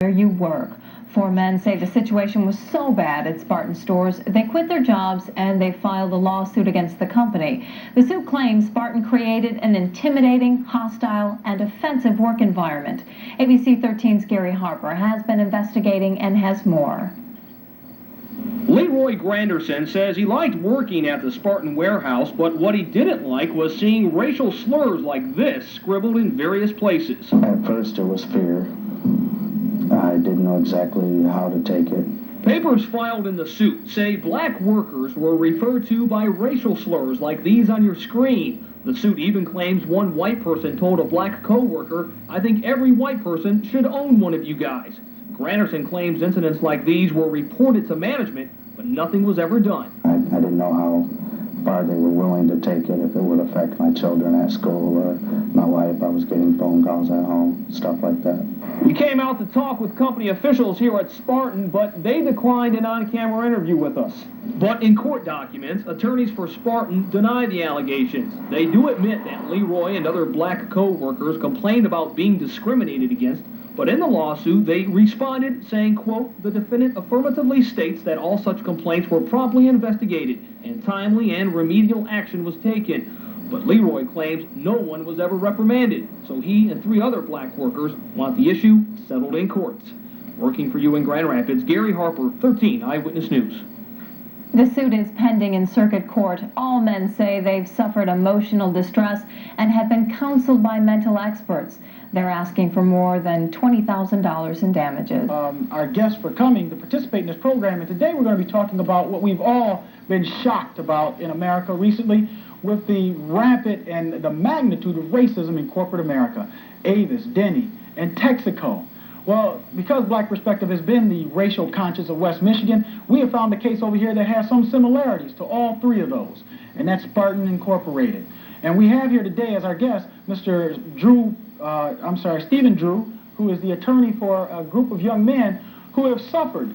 where you work. Four men say the situation was so bad at Spartan Stores, they quit their jobs and they filed a lawsuit against the company. The suit claims Spartan created an intimidating, hostile, and offensive work environment. ABC 13's Gary Harper has been investigating and has more. Leroy Granderson says he liked working at the Spartan warehouse, but what he didn't like was seeing racial slurs like this scribbled in various places. At first it was fear. I didn't know exactly how to take it. Papers filed in the suit say black workers were referred to by racial slurs like these on your screen. The suit even claims one white person told a black co-worker, "I think every white person should own one of you guys." Granderson claims incidents like these were reported to management, but nothing was ever done. I didn't know how far they were willing to take it, if it would affect my children at school or my wife. I was getting phone calls at home, stuff like that. We came out to talk with company officials here at Spartan, but they declined an on-camera interview with us. But in court documents, attorneys for Spartan deny the allegations. They do admit that Leroy and other black co-workers complained about being discriminated against, but in the lawsuit, they responded saying, quote, "The defendant affirmatively states that all such complaints were promptly investigated and timely and remedial action was taken." But Leroy claims no one was ever reprimanded, so he and 3 other black workers want the issue settled in courts. Working for you in Grand Rapids, Gary Harper, 13 Eyewitness News. The suit is pending in circuit court. All men say they've suffered emotional distress and have been counseled by mental experts. They're asking for more than $20,000 in damages. Our guests for coming to participate in this program, and today we're going to be talking about what we've all been shocked about in America recently with the rampant and the magnitude of racism in corporate America. Avis, Denny, and Texaco. Well, because Black Perspective has been the racial conscience of West Michigan, we have found a case over here that has some similarities to all 3 of those, and that's Spartan Incorporated. And we have here today as our guest Mr. Stephen Drew, who is the attorney for a group of young men who have suffered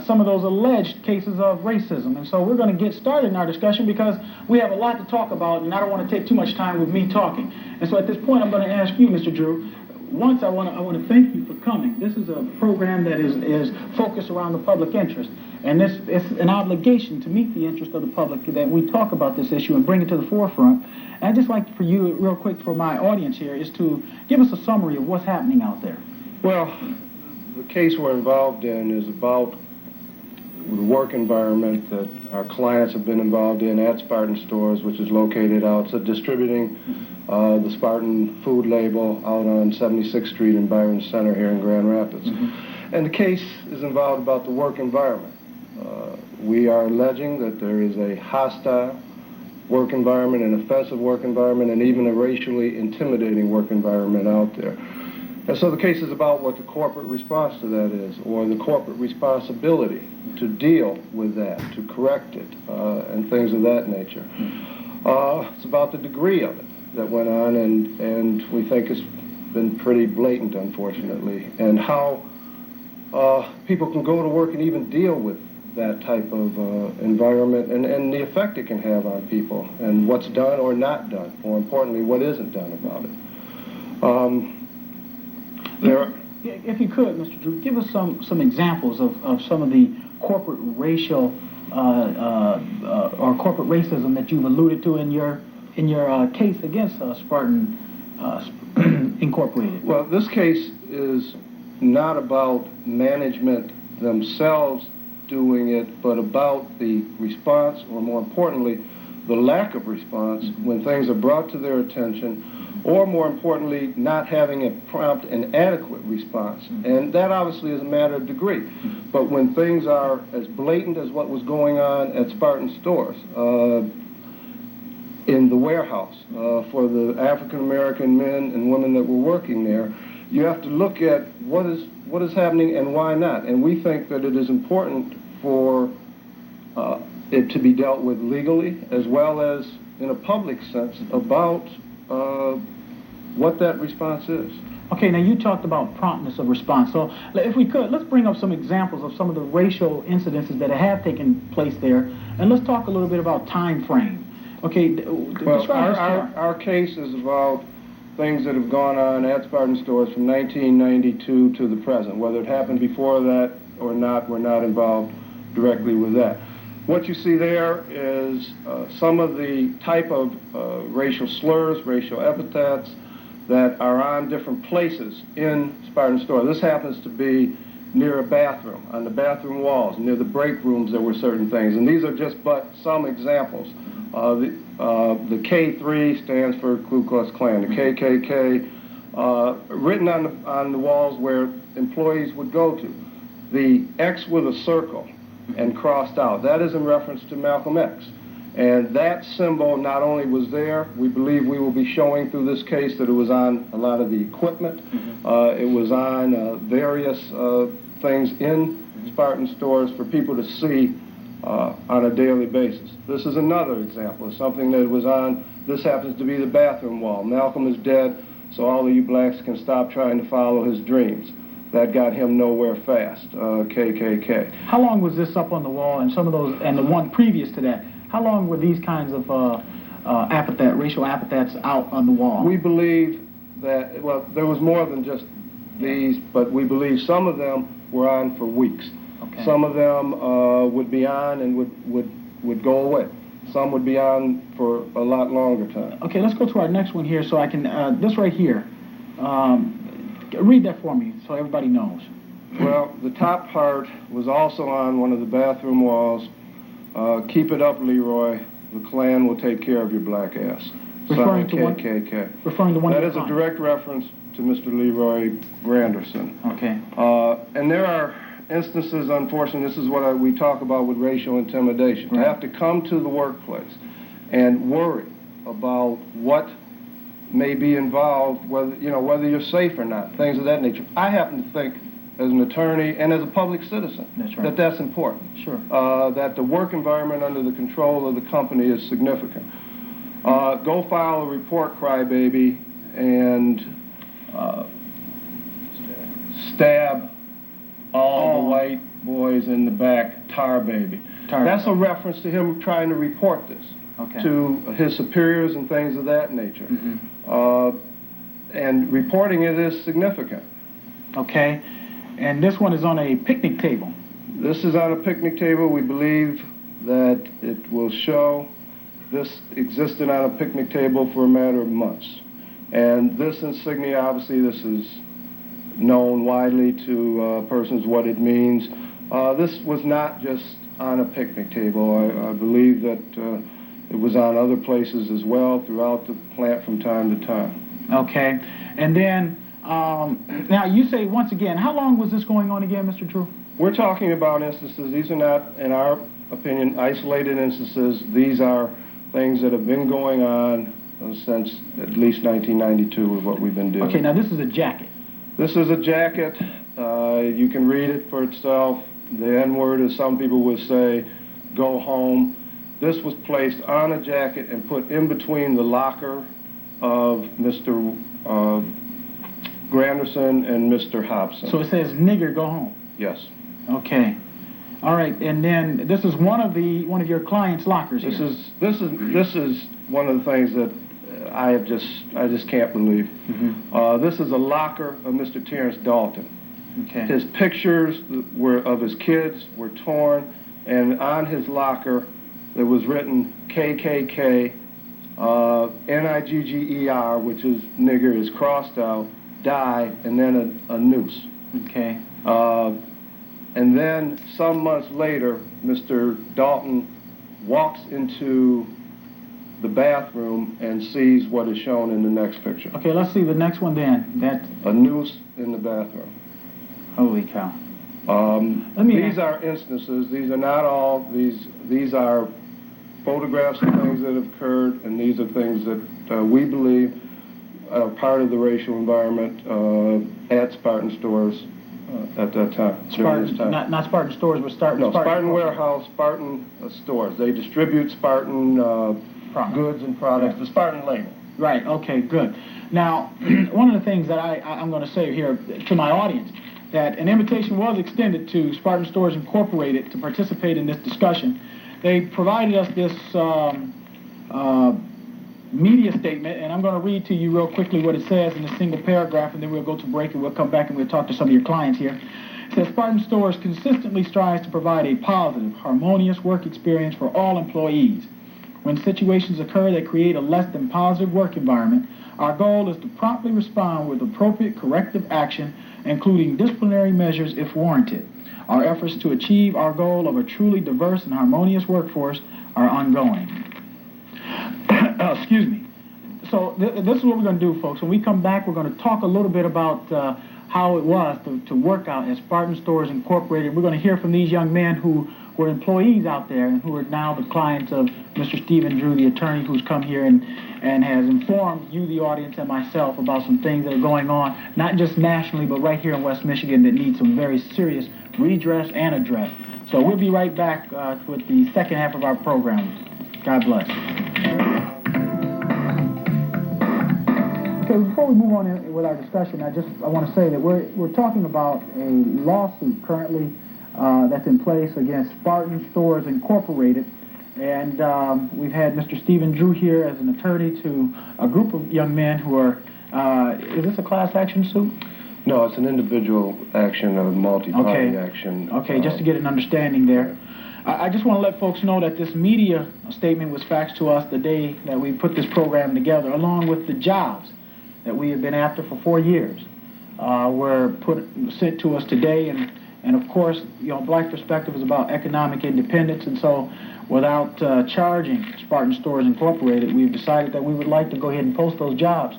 some of those alleged cases of racism. And so we're going to get started in our discussion because we have a lot to talk about, and I don't want to take too much time with me talking. And so at this point, I'm going to ask you, Mr. Drew, once I want to thank you for coming. This is a program that is focused around the public interest, and it's an obligation to meet the interest of the public that we talk about this issue and bring it to the forefront. And I'd just like for you, real quick, for my audience here, is to give us a summary of what's happening out there. Well, the case we're involved in is about the work environment that our clients have been involved in at Spartan Stores, which is located out, so distributing the Spartan food label out on 76th Street in Byron Center here in Grand Rapids. And the case is involved about the work environment. We are alleging that there is a hostile work environment, an offensive work environment, and even a racially intimidating work environment out there. And so the case is about what the corporate response to that is, or the corporate responsibility to deal with that, to correct it, and things of that nature. It's about the degree of it that went on, and we think it's been pretty blatant, unfortunately, and how people can go to work and even deal with that type of environment and the effect it can have on people, and what's done or not done, more importantly, what isn't done about it. If you could, Mr. Drew, give us some examples of some of the corporate racial or corporate racism that you've alluded to in your case against Spartan Incorporated. Well, this case is not about management themselves doing it, but about the response, or more importantly, the lack of response when things are brought to their attention, or more importantly, not having a prompt and adequate response. And that obviously is a matter of degree. But when things are as blatant as what was going on at Spartan Stores, in the warehouse, for the African-American men and women that were working there, you have to look at what is happening and why not. And we think that it is important for it to be dealt with legally, as well as in a public sense, about what that response is. Okay, now you talked about promptness of response. So if we could, let's bring up some examples of some of the racial incidences that have taken place there, and let's talk a little bit about time frame. Okay, well, our case is about things that have gone on at Spartan Stores from 1992 to the present. Whether it happened before that or not, we're not involved directly with that. What you see there is some of the type of racial slurs, racial epithets that are on different places in Spartan Stores. This happens to be near a bathroom, on the bathroom walls, near the break rooms there were certain things, and these are just but some examples. The K3 stands for Ku Klux Klan, the KKK, written on the walls where employees would go to. The X with a circle and crossed out, that is in reference to Malcolm X. And that symbol not only was there, we believe we will be showing through this case that it was on a lot of the equipment. It was on various things in Spartan Stores for people to see on a daily basis. This is another example of something that was on. This happens to be the bathroom wall. Malcolm is dead, so all of you blacks can stop trying to follow his dreams. That got him nowhere fast, KKK. How long was this up on the wall, and some of those, and the one previous to that? How long were these kinds of racial epithets out on the wall? We believe that, well, there was more than just these, but we believe some of them were on for weeks. Okay. Some of them would be on and would go away. Some would be on for a lot longer time. Okay, let's go to our next one here, so I can, this right here, read that for me so everybody knows. Well, the top part was also on one of the bathroom walls. Keep it up, Leroy. The Klan will take care of your black ass. Referring to KKK. Referring to one That of is the a direct reference to Mr. Leroy Granderson. Okay. And there are instances, unfortunately, this is what we talk about with racial intimidation. Right. To have to come to the workplace and worry about what may be involved, whether you're safe or not, things of that nature. I happen to think, as an attorney and as a public citizen, that's important. Sure. That the work environment under the control of the company is significant. Go file a report, crybaby, and stab all the white boys in the back, tar baby. That's a reference to him trying to report this to his superiors and things of that nature. And reporting it is significant. Okay. And this one is on a picnic table. This is on a picnic table. We believe that it will show this existed on a picnic table for a matter of months. And this insignia, obviously, this is known widely to persons what it means. This was not just on a picnic table. I believe that it was on other places as well throughout the plant from time to time. Okay. And then, now you say, once again, how long was this going on again, Mr. Drew? We're talking about instances. These are not, in our opinion, isolated instances. These are things that have been going on since at least 1992 with what we've been doing. Okay, now this is a jacket. This is a jacket. You can read it for itself. The N-word, as some people would say, go home. This was placed on a jacket and put in between the locker of Mr. Granderson and Mr. Hobson. So it says, nigger, go home. Yes. Okay. All right, and then this is one of your clients' lockers here. This is one of the things that I just can't believe. This is a locker of Mr. Terrence Dalton. Okay. His pictures of his kids were torn, and on his locker there was written KKK, Nigger, which is nigger, is crossed out, die, and then a noose. Okay. And then some months later, Mr. Dalton walks into the bathroom and sees what is shown in the next picture. Okay, let's see the next one then. A noose in the bathroom. Holy cow. These are instances. These are not all. These are photographs of things that have occurred, and these are things that we believe are part of the racial environment at Spartan Stores at that time. Spartan, not Spartan Stores, but Spartan Warehouse, Spartan Stores. They distribute Spartan goods and products, the Spartan label. Right, okay, good. Now, one of the things that I'm going to say here to my audience, that an invitation was extended to Spartan Stores Incorporated to participate in this discussion. They provided us this media statement, and I'm going to read to you real quickly what it says in a single paragraph, and then we'll go to break and we'll come back and we'll talk to some of your clients here. It says, Spartan Stores consistently strives to provide a positive, harmonious work experience for all employees. When situations occur that create a less than positive work environment, our goal is to promptly respond with appropriate corrective action, including disciplinary measures if warranted. Our efforts to achieve our goal of a truly diverse and harmonious workforce are ongoing. Excuse me. So this is what we're going to do, folks. When we come back, we're going to talk a little bit about how it was to work out at Spartan Stores Incorporated. We're going to hear from these young men who were employees out there and who are now the clients of Mr. Stephen Drew, the attorney who's come here and has informed you, the audience, and myself about some things that are going on, not just nationally, but right here in West Michigan that need some very serious redress and address. So we'll be right back with the second half of our program. God bless. Okay, before we move on with our discussion, I want to say that we're talking about a lawsuit currently that's in place against Spartan Stores Incorporated, and we've had Mr. Stephen Drew here as an attorney to a group of young men who are. Is this a class action suit? No, it's an individual action, a multi-party action. Okay, just to get an understanding there. I just want to let folks know that this media statement was faxed to us the day that we put this program together, along with the jobs that we have been after for 4 years. Were sent to us today, and of course, you know, Black Perspective is about economic independence, and so without charging Spartan Stores Incorporated, we've decided that we would like to go ahead and post those jobs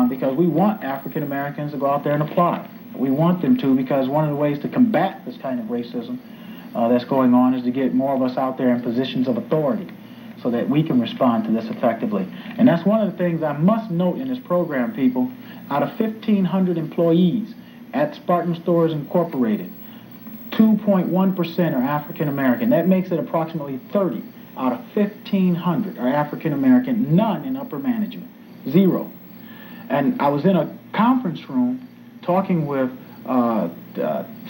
because we want African Americans to go out there and apply. We want them to, because one of the ways to combat this kind of racism that's going on is to get more of us out there in positions of authority so that we can respond to this effectively. And that's one of the things I must note in this program, people. Out of 1,500 employees at Spartan Stores Incorporated, 2.1% are African American. That makes it approximately 30 out of 1,500 are African American, none in upper management, 0. And I was in a conference room talking with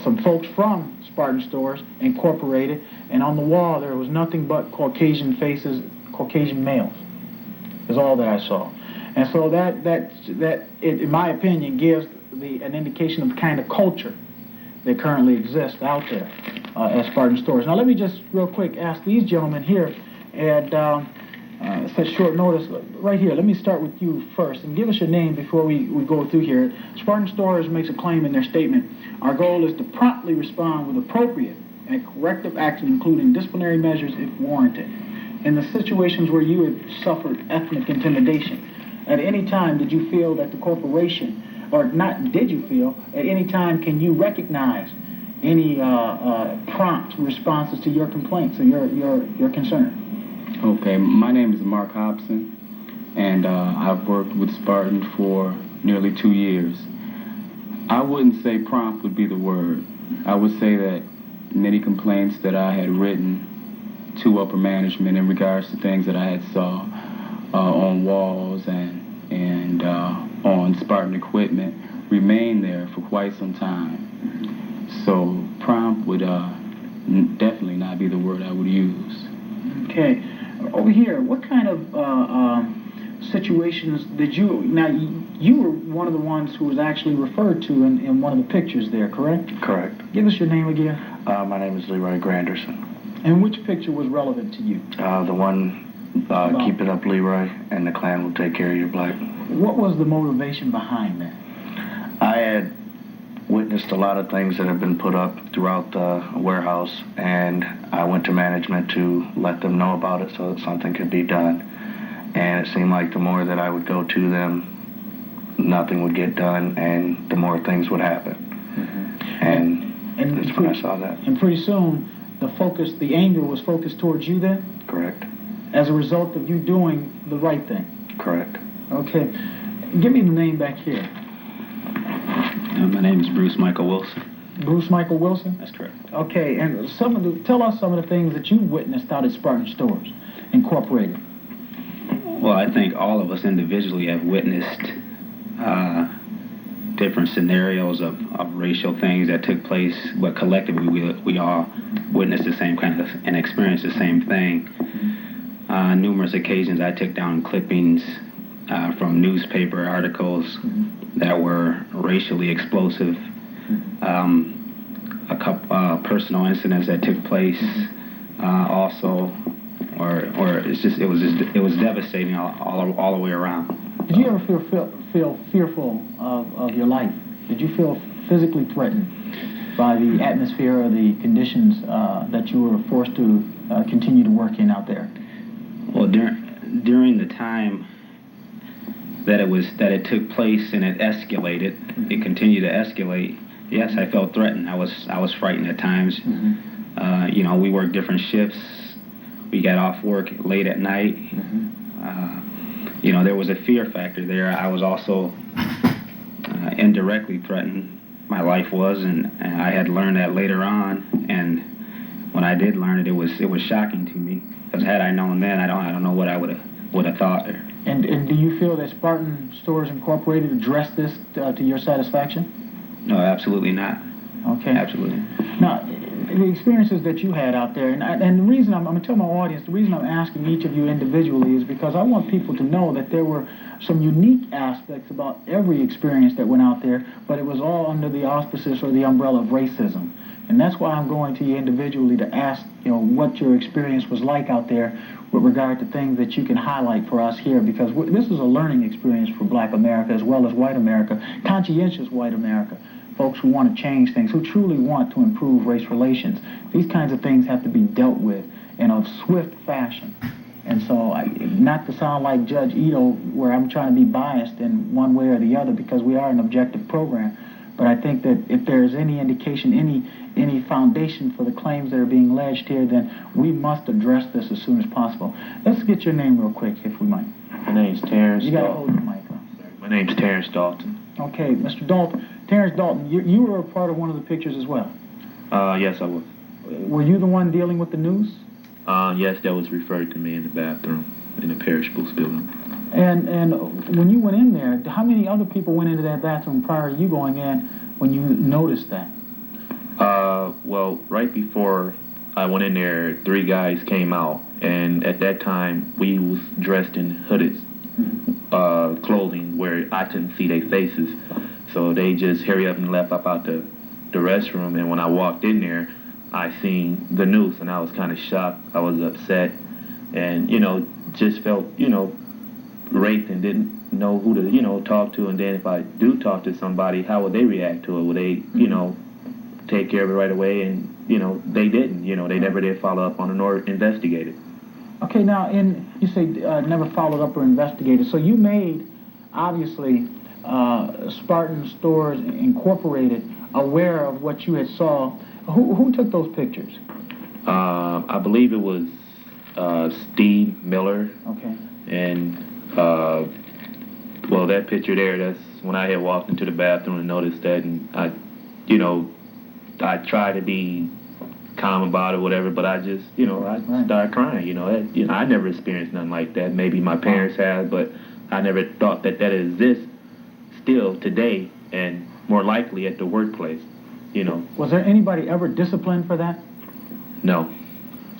some folks from Spartan Stores Incorporated, and on the wall there was nothing but Caucasian faces, Caucasian males, is all that I saw. And so that in my opinion, gives an indication of the kind of culture that currently exists out there at Spartan Stores. Now let me just real quick ask these gentlemen here, and such short notice, right here, let me start with you first, and give us your name before we go through here. Spartan Stores makes a claim in their statement. Our goal is to promptly respond with appropriate and corrective action, including disciplinary measures if warranted. In the situations where you had suffered ethnic intimidation, at any time did you feel that the corporation, or not did you feel, at any time can you recognize any prompt responses to your complaints or your concern? Okay, my name is Mark Hobson, and I've worked with Spartan for nearly 2 years. I wouldn't say prompt would be the word. I would say that many complaints that I had written to upper management in regards to things that I had saw on walls and on Spartan equipment remained there for quite some time. So prompt would definitely not be the word I would use. Okay. Over here, what kind of situations did you... Now, you were one of the ones who was actually referred to in one of the pictures there, correct? Correct. Give us your name again. My name is Leroy Granderson. And which picture was relevant to you? The one, Keep It Up, Leroy, and the Klan will take care of your black. What was the motivation behind that? I had witnessed a lot of things that have been put up throughout the warehouse, and I went to management to let them know about it so that something could be done. And it seemed like the more that I would go to them, nothing would get done, and the more things would happen. Mm-hmm. And that's when I saw that. And pretty soon, the anger was focused towards you then? Correct. As a result of you doing the right thing? Correct. Okay. Give me the name back here. My name is Bruce Michael Wilson. Bruce Michael Wilson? That's correct. Okay, and tell us some of the things that you witnessed out at Spartan Stores Incorporated. Well, I think all of us individually have witnessed different scenarios of racial things that took place, but collectively we all witnessed the same kind of and experienced the same thing. numerous occasions I took down clippings from newspaper articles that were racially explosive. A couple personal incidents that took place also, or it was devastating all the way around. Did you ever feel fearful of your life? Did you feel physically threatened by the atmosphere or the conditions that you were forced to continue to work in out there? Well, during the time that it took place and it escalated, it continued to escalate. Yes, I felt threatened. I was frightened at times. You know, we worked different shifts. We got off work late at night. You know, there was a fear factor there. I was also indirectly threatened. My life was, and I had learned that later on. And when I did learn it, it was shocking to me. Because had I known then, I don't know what I would have thought. And do you feel that Spartan Stores Incorporated addressed this to your satisfaction? No, absolutely not. Okay. Absolutely. Now, the experiences that you had out there, and the reason I'm going to tell my audience, the reason I'm asking each of you individually is because I want people to know that there were some unique aspects about every experience that went out there, but it was all under the auspices or the umbrella of racism. And that's why I'm going to you individually to ask, you know, what your experience was like out there with regard to things that you can highlight for us here, because this is a learning experience for Black America as well as white America, conscientious white America, folks who want to change things, who truly want to improve race relations. These kinds of things have to be dealt with in a swift fashion. And so, not to sound like Judge Ito, where I'm trying to be biased in one way or the other, because we are an objective program, but I think that if there's any indication, any foundation for the claims that are being alleged here, then we must address this as soon as possible. Let's get your name real quick, if we might. My name's Terrence. You got to hold the mic up. My name's Terrence Dalton. Okay, Mr. Dalton. Terrence Dalton, you were a part of one of the pictures as well. Yes, I was. Were you the one dealing with the news? Yes, that was referred to me in the bathroom in the perishables building. And when you went in there, how many other people went into that bathroom prior to you going in when you noticed that? Well, right before I went in there, 3 guys came out, and at that time we was dressed in hooded clothing where I couldn't see their faces. So they just hurry up and left up out the restroom, and when I walked in there, I seen the noose, and I was kind of shocked. I was upset, and, you know, just felt, you know, raped and didn't know who to, you know, talk to. And then if I do talk to somebody, how would they react to it? Would they, you know, take care of it right away? And, you know, they didn't. You know, they never did follow up on it or investigate it. Okay, now, you say never followed up or investigated. So you made, obviously, Spartan Stores Incorporated aware of what you had saw. Who took those pictures? I believe it was Steve Miller. Okay. And, well, that picture there, that's when I had walked into the bathroom and noticed that. And I, you know, I tried to be calm about it, whatever, but I just, you know, I started crying. You know, I never experienced nothing like that. Maybe my parents have, but I never thought that exists still today, and more likely at the workplace, you know. Was there anybody ever disciplined for that? No.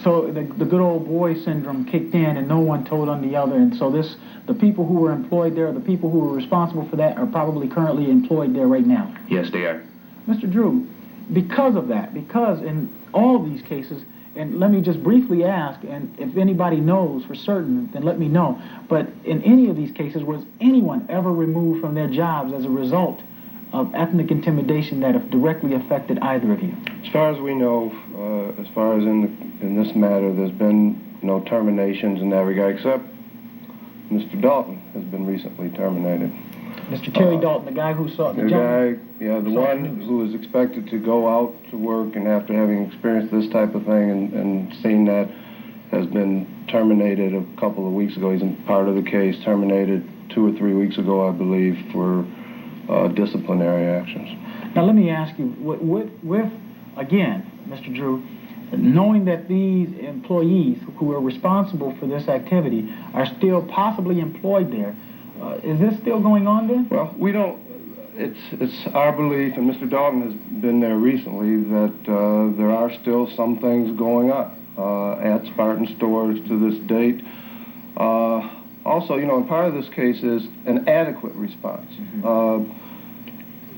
So the good old boy syndrome kicked in, and no one told on the other, and so the people who were employed there, the people who were responsible for that, are probably currently employed there right now. Yes, they are. Mr. Drew, because of that, because in all these cases, and let me just briefly ask, and if anybody knows for certain, then let me know, but in any of these cases, was anyone ever removed from their jobs as a result of ethnic intimidation that have directly affected either of you? As far as we know, as far as in this matter, there's been no terminations in that regard, except Mr. Dalton has been recently terminated. Mr. Terry Dalton, the guy who saw the guy, yeah, the one who was expected to go out to work, and after having experienced this type of thing and seen that, has been terminated a couple of weeks ago. He's in part of the case, terminated 2 or 3 weeks ago, I believe, for disciplinary actions. Now let me ask you, with again, Mr. Drew, knowing that these employees who are responsible for this activity are still possibly employed there, is this still going on there? Well, we don't. It's our belief, and Mr. Dalton has been there recently, that there are still some things going on. at Spartan stores to this date. Also, and part of this case is an adequate response.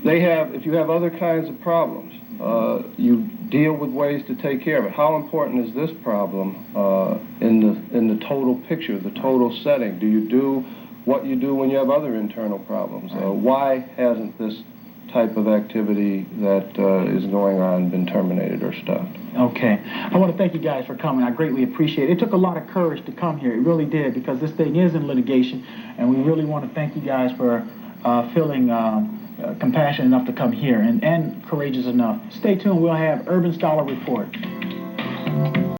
If you have other kinds of problems, you deal with ways to take care of it. How important is this problem in the total picture, the total setting? Do you do what you do when you have other internal problems? Why hasn't this type of activity that is going on been terminated or stopped? Okay. I want to thank you guys for coming. I greatly appreciate it. It took a lot of courage to come here. It really did, because this thing is in litigation, and we really want to thank you guys for feeling compassionate enough to come here and courageous enough. Stay tuned. We'll have Urban Scholar Report.